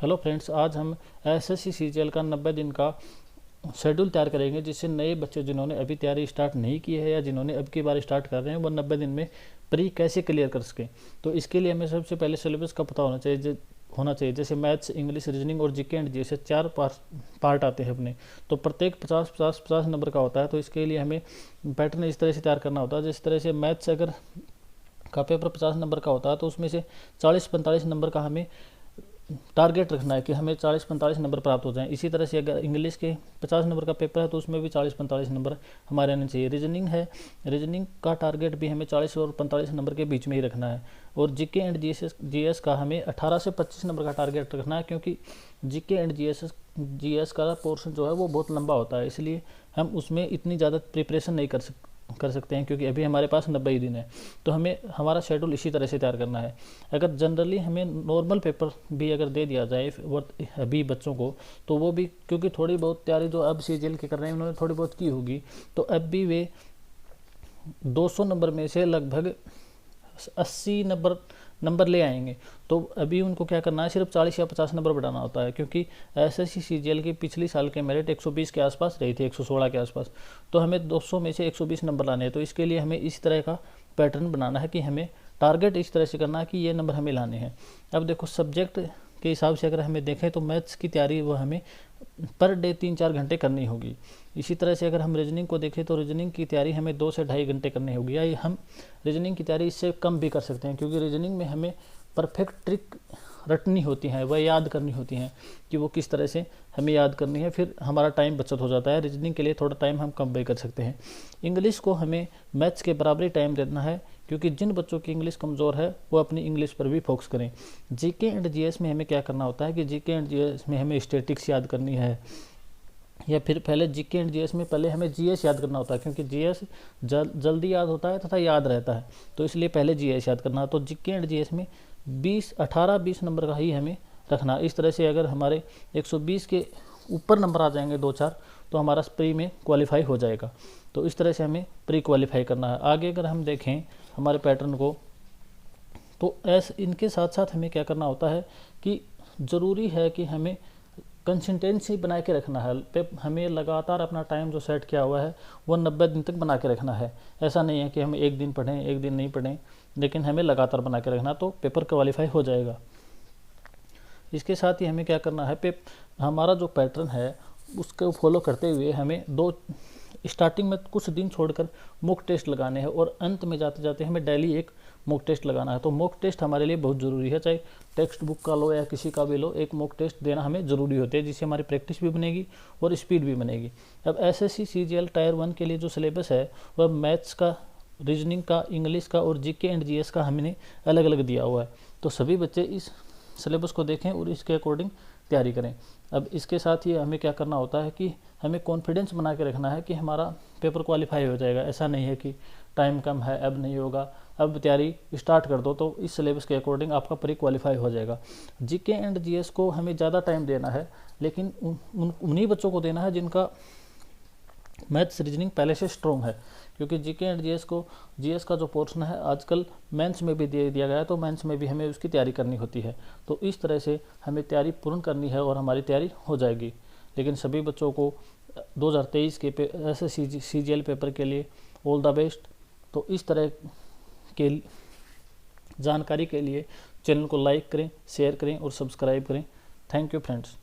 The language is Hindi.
हेलो फ्रेंड्स, आज हम एसएससी सीजीएल का 90 दिन का शेड्यूल तैयार करेंगे, जिससे नए बच्चे जिन्होंने अभी तैयारी स्टार्ट नहीं की है या जिन्होंने अब की बार स्टार्ट कर रहे हैं वो 90 दिन में प्री कैसे क्लियर कर सकें। तो इसके लिए हमें सबसे पहले सिलेबस का पता होना चाहिए। जैसे मैथ्स, इंग्लिश, रीजनिंग और जीके एंड जीएस, चार पार्ट आते हैं अपने। तो प्रत्येक 50-50-50 नंबर का होता है। तो इसके लिए हमें पैटर्न इस तरह से तैयार करना होता है। जिस तरह से मैथ्स अगर का पेपर 50 नंबर का होता है तो उसमें से 40-45 नंबर का हमें टारगेट रखना है कि हमें 40-45 नंबर प्राप्त हो जाएं। इसी तरह से अगर इंग्लिश के 50 नंबर का पेपर है तो उसमें भी 40-45 नंबर हमारे आने चाहिए। रीजनिंग का टारगेट भी हमें 40 और 45 नंबर के बीच में ही रखना है। और जीके एंड जीएस का हमें 18 से 25 नंबर का टारगेट रखना है, क्योंकि जीके एंड जीएस का पोर्शन जो है वो बहुत लंबा होता है, इसलिए हम उसमें इतनी ज़्यादा प्रिपरेशन नहीं कर सकते हैं, क्योंकि अभी हमारे पास 90 ही दिन है। तो हमें हमारा शेड्यूल इसी तरह से तैयार करना है। अगर जनरली हमें नॉर्मल पेपर भी अगर दे दिया जाए अभी बच्चों को, तो वो भी, क्योंकि थोड़ी बहुत तैयारी जो अब सीजीएल की कर रहे हैं उन्होंने थोड़ी बहुत की होगी, तो अब भी वे 200 नंबर में से लगभग 80 नंबर ले आएंगे। तो अभी उनको क्या करना है, सिर्फ 40 या 50 नंबर बढ़ाना होता है, क्योंकि एसएससी सीजीएल की पिछली साल के मेरिट 120 के आसपास रही थी, 116 के आसपास। तो हमें 200 में से 120 नंबर लाने हैं। तो इसके लिए हमें इस तरह का पैटर्न बनाना है कि हमें टारगेट इस तरह से करना है कि ये नंबर हमें लाने हैं। अब देखो, सब्जेक्ट के हिसाब से अगर हमें देखें तो मैथ्स की तैयारी वो हमें पर डे 3-4 घंटे करनी होगी। इसी तरह से अगर हम रीजनिंग को देखें तो रीजनिंग की तैयारी हमें 2 से 2.5 घंटे करनी होगी, या हम रीजनिंग की तैयारी इससे कम भी कर सकते हैं, क्योंकि रीजनिंग में हमें परफेक्ट ट्रिक रटनी होती हैं, वह याद करनी होती हैं कि वो किस तरह से हमें याद करनी है। फिर हमारा टाइम बचत हो जाता है। रीजनिंग के लिए थोड़ा टाइम हम कम भी कर सकते हैं। इंग्लिश को हमें मैथ्स के बराबरी टाइम देना है, क्योंकि जिन बच्चों की इंग्लिश कमज़ोर है वो अपनी इंग्लिश पर भी फोकस करें। जीके एंड जीएस में हमें क्या करना होता है कि जीके एंड जीएस में हमें स्टैटिक्स याद करनी है, या फिर पहले जीके एंड जीएस में पहले हमें जीएस याद करना होता है, क्योंकि जीएस जल्दी याद होता है तथा याद रहता है, तो इसलिए पहले जीएस याद करना है। तो जीके एंड जीएस में 18-20 नंबर का ही हमें रखना। इस तरह से अगर हमारे 120 के ऊपर नंबर आ जाएंगे 2-4, तो हमारा प्री में क्वालिफाई हो जाएगा। तो इस तरह से हमें प्री क्वालिफाई करना है। आगे अगर हम देखें हमारे पैटर्न को, तो इनके साथ साथ हमें क्या करना होता है कि ज़रूरी है कि हमें कंसिस्टेंसी बना के रखना है। हमें लगातार अपना टाइम जो सेट किया हुआ है वो 90 दिन तक बना के रखना है। ऐसा नहीं है कि हम एक दिन पढ़ें एक दिन नहीं पढ़ें, लेकिन हमें लगातार बना के रखना, तो पेपर क्वालिफाई हो जाएगा। इसके साथ ही हमें क्या करना है, हमारा जो पैटर्न है उसको फॉलो करते हुए हमें स्टार्टिंग में कुछ दिन छोड़कर मॉक टेस्ट लगाने हैं, और अंत में जाते जाते हमें डेली एक मॉक टेस्ट लगाना है। तो मॉक टेस्ट हमारे लिए बहुत ज़रूरी है, चाहे टेक्स्ट बुक का लो या किसी का भी लो, एक मॉक टेस्ट देना हमें ज़रूरी होती है, जिससे हमारी प्रैक्टिस भी बनेगी और स्पीड भी बनेगी। अब एसएससी सीजीएल टायर 1 के लिए जो सिलेबस है वह मैथ्स का, रीजनिंग का, इंग्लिश का और जीके एंड जीएस का हमने अलग अलग दिया हुआ है। तो सभी बच्चे इस सिलेबस को देखें और इसके अकॉर्डिंग तैयारी करें। अब इसके साथ ही हमें क्या करना होता है कि हमें कॉन्फिडेंस बना के रखना है कि हमारा पेपर क्वालिफाई हो जाएगा। ऐसा नहीं है कि टाइम कम है अब नहीं होगा, अब तैयारी स्टार्ट कर दो, तो इस सिलेबस के अकॉर्डिंग आपका प्री क्वालिफाई हो जाएगा। जीके एंड जीएस को हमें ज़्यादा टाइम देना है, लेकिन उन्हीं बच्चों को देना है जिनका मैथ्स रीजनिंग पहले से स्ट्रॉन्ग है, क्योंकि जीके एंड जीएस का जो पोर्शन है आजकल मेंस में भी दे दिया गया है, तो मेंस में भी हमें उसकी तैयारी करनी होती है। तो इस तरह से हमें तैयारी पूर्ण करनी है और हमारी तैयारी हो जाएगी। लेकिन सभी बच्चों को 2023 के एसएससी सीजीएल पेपर के लिए ऑल द बेस्ट। तो इस तरह के जानकारी के लिए चैनल को लाइक करें, शेयर करें और सब्सक्राइब करें। Thank you friends.